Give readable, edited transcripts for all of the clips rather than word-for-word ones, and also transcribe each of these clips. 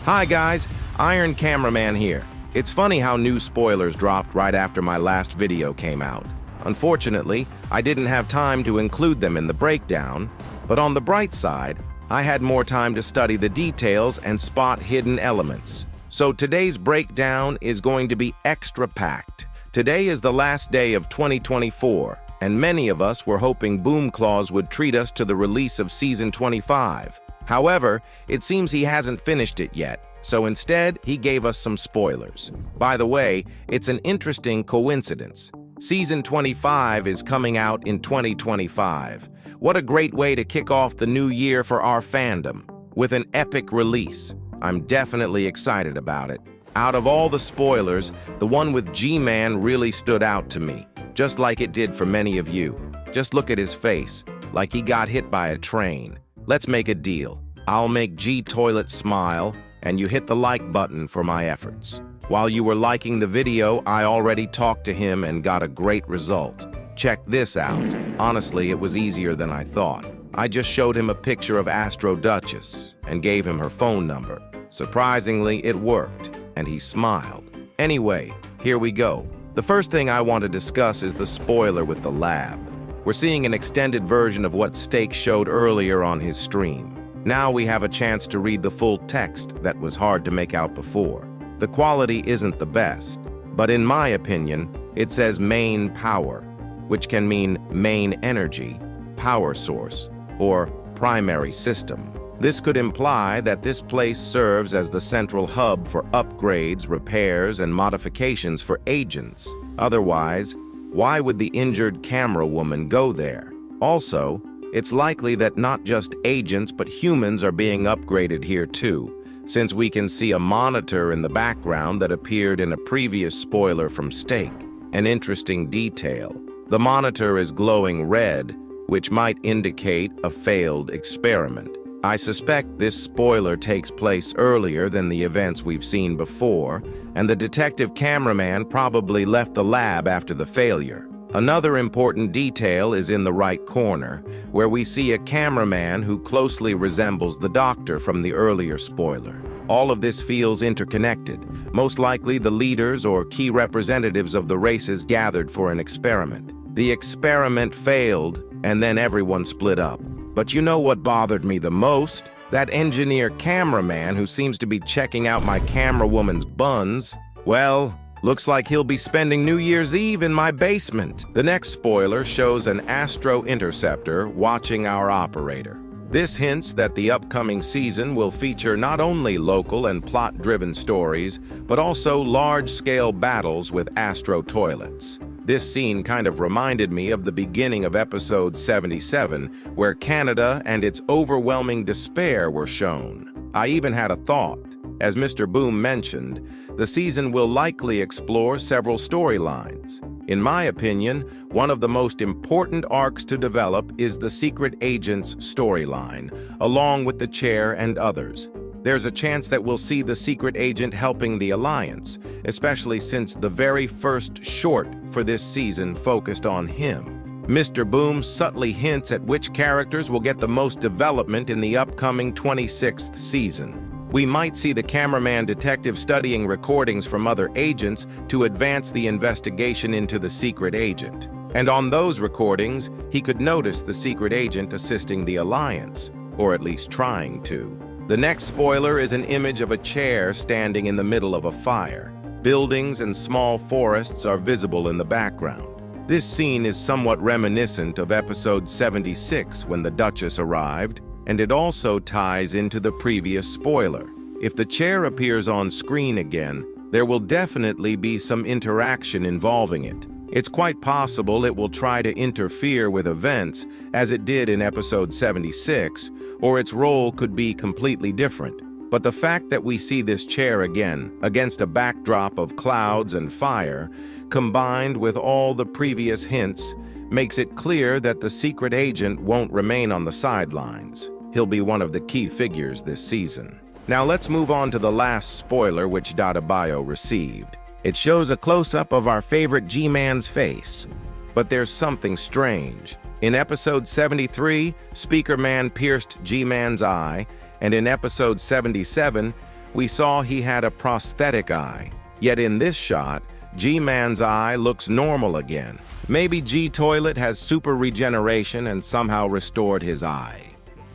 Hi guys, Iron Cameraman here. It's funny how new spoilers dropped right after my last video came out. Unfortunately, I didn't have time to include them in the breakdown, but on the bright side, I had more time to study the details and spot hidden elements. So today's breakdown is going to be extra packed. Today is the last day of 2024, and many of us were hoping Boom Claws would treat us to the release of Season 25. However, it seems he hasn't finished it yet, so instead, he gave us some spoilers. By the way, it's an interesting coincidence. Season 25 is coming out in 2025. What a great way to kick off the new year for our fandom, with an epic release. I'm definitely excited about it. Out of all the spoilers, the one with G-Man really stood out to me, just like it did for many of you. Just look at his face, like he got hit by a train. Let's make a deal. I'll make G-Toilet smile, and you hit the like button for my efforts. While you were liking the video, I already talked to him and got a great result. Check this out. Honestly, it was easier than I thought. I just showed him a picture of Astro Duchess and gave him her phone number. Surprisingly, it worked, and he smiled. Anyway, here we go. The first thing I want to discuss is the spoiler with the lab. We're seeing an extended version of what Steak showed earlier on his stream. Now we have a chance to read the full text that was hard to make out before. The quality isn't the best, but in my opinion, it says main power, which can mean main energy, power source, or primary system. This could imply that this place serves as the central hub for upgrades, repairs, and modifications for agents. Otherwise, why would the injured camera woman go there? Also, it's likely that not just agents but humans are being upgraded here too, since we can see a monitor in the background that appeared in a previous spoiler from Steak. An interesting detail. The monitor is glowing red, which might indicate a failed experiment. I suspect this spoiler takes place earlier than the events we've seen before, and the detective cameraman probably left the lab after the failure. Another important detail is in the right corner, where we see a cameraman who closely resembles the doctor from the earlier spoiler. All of this feels interconnected. Most likely the leaders or key representatives of the races gathered for an experiment. The experiment failed, and then everyone split up. But you know what bothered me the most? That engineer cameraman who seems to be checking out my camera woman's buns. Well, looks like he'll be spending New Year's Eve in my basement. The next spoiler shows an Astro Interceptor watching our operator. This hints that the upcoming season will feature not only local and plot-driven stories, but also large-scale battles with Astro Toilets. This scene kind of reminded me of the beginning of episode 77, where Canada and its overwhelming despair were shown. I even had a thought. As Mr. Boom mentioned, the season will likely explore several storylines. In my opinion, one of the most important arcs to develop is the Secret Agent's storyline, along with the Chair and others. There's a chance that we'll see the Secret Agent helping the Alliance, especially since the very first short for this season focused on him. Mr. Boom subtly hints at which characters will get the most development in the upcoming 26th season. We might see the cameraman detective studying recordings from other agents to advance the investigation into the Secret Agent. And on those recordings, he could notice the Secret Agent assisting the Alliance, or at least trying to. The next spoiler is an image of a chair standing in the middle of a fire. Buildings and small forests are visible in the background. This scene is somewhat reminiscent of episode 76 when the Duchess arrived, and it also ties into the previous spoiler. If the chair appears on screen again, there will definitely be some interaction involving it. It's quite possible it will try to interfere with events, as it did in episode 76, or its role could be completely different. But the fact that we see this chair again, against a backdrop of clouds and fire, combined with all the previous hints, makes it clear that the Secret Agent won't remain on the sidelines. He'll be one of the key figures this season. Now let's move on to the last spoiler which Data Bio received. It shows a close-up of our favorite G-Man's face. But there's something strange. In episode 73, Speaker Man pierced G-Man's eye, and in episode 77, we saw he had a prosthetic eye. Yet in this shot, G-Man's eye looks normal again. Maybe G-Toilet has super regeneration and somehow restored his eye.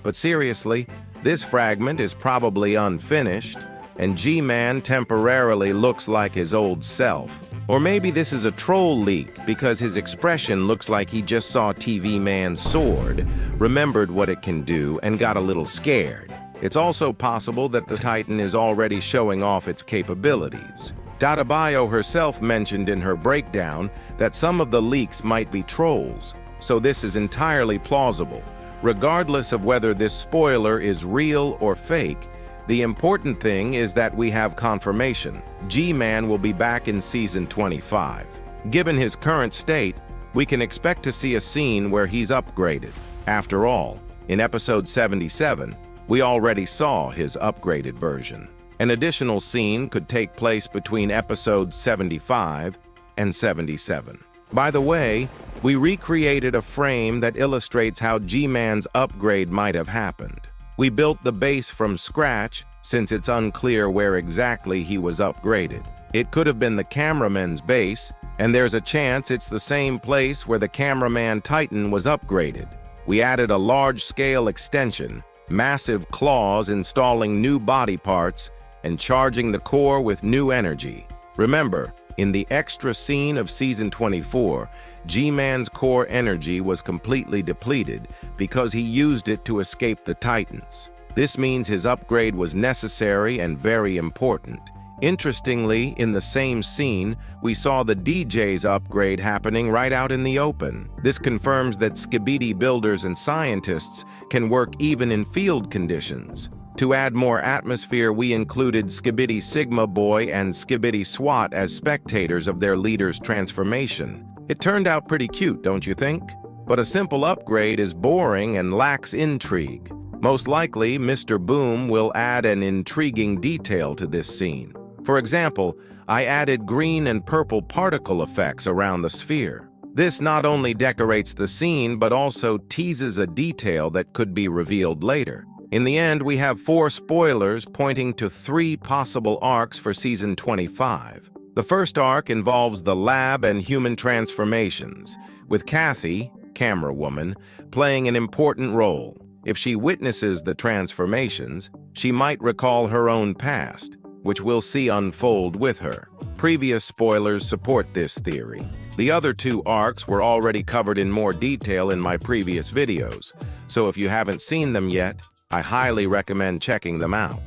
But seriously, this fragment is probably unfinished, and G-Man temporarily looks like his old self. Or maybe this is a troll leak because his expression looks like he just saw TV Man's sword, remembered what it can do, and got a little scared. It's also possible that the Titan is already showing off its capabilities. Databayo herself mentioned in her breakdown that some of the leaks might be trolls, so this is entirely plausible. Regardless of whether this spoiler is real or fake, the important thing is that we have confirmation. G-Man will be back in Season 25. Given his current state, we can expect to see a scene where he's upgraded. After all, in Episode 77, we already saw his upgraded version. An additional scene could take place between Episodes 75 and 77. By the way, we recreated a frame that illustrates how G-Man's upgrade might have happened. We built the base from scratch since it's unclear where exactly he was upgraded. It could have been the cameraman's base, and there's a chance it's the same place where the cameraman Titan was upgraded. We added a large-scale extension, massive claws installing new body parts, and charging the core with new energy. Remember, in the extra scene of Season 24, G-Man's core energy was completely depleted because he used it to escape the Titans. This means his upgrade was necessary and very important. Interestingly, in the same scene, we saw the DJ's upgrade happening right out in the open. This confirms that Skibidi builders and scientists can work even in field conditions. To add more atmosphere, we included Skibidi Sigma Boy and Skibidi SWAT as spectators of their leader's transformation. It turned out pretty cute, don't you think? But a simple upgrade is boring and lacks intrigue. Most likely, Mr. Boom will add an intriguing detail to this scene. For example, I added green and purple particle effects around the sphere. This not only decorates the scene, but also teases a detail that could be revealed later. In the end, we have 4 spoilers pointing to 3 possible arcs for Season 25. The first arc involves the lab and human transformations, with Kathy, camera woman, playing an important role. If she witnesses the transformations, she might recall her own past, which we'll see unfold with her. Previous spoilers support this theory. The other 2 arcs were already covered in more detail in my previous videos, so if you haven't seen them yet, I highly recommend checking them out.